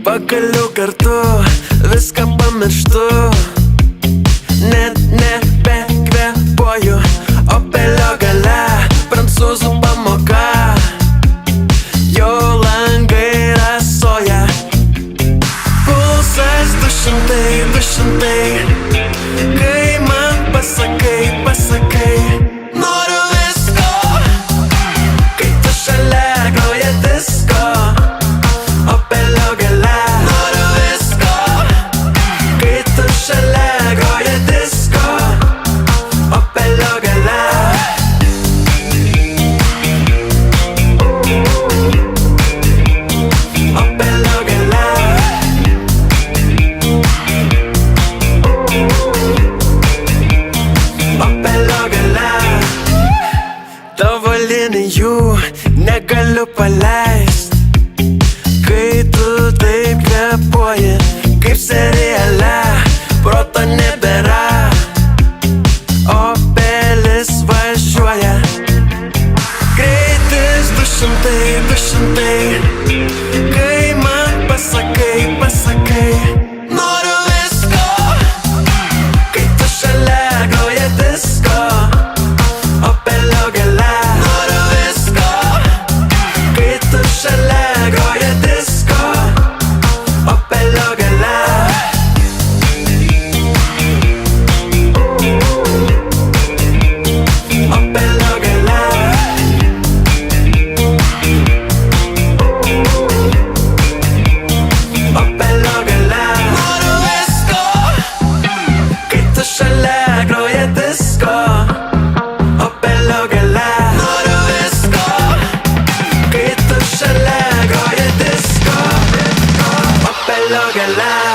Pagaliau kartu viską pamirštu, net nebekvėpuoju. Opelio gale prancūzų pamoka, jo langai rasoja. Pulsas 200, kai man pasakai noriu visko, kai tu šalia groja disko. Opelio gale noriu visko, kai tu šalia groja disko. Opelio gale. Opelio gale. Opelio gale. Tavo linijų negaliu paleist, kai tu taip kvėpuoji, kaip seriale, proto nebėra. Opelis važiuoja, greitis 200, kai man pasakai noriu visko, kai tu šalia groja disko. Opelio gale noriu visko, kai tu šalia groja disko. Opelio gale. Opelio gale. Opelio gale. Noriu visko, kai tu šalia groja disko. Opelio gale. Noriu visko, kai tu šalia groja disko. Opelio gale.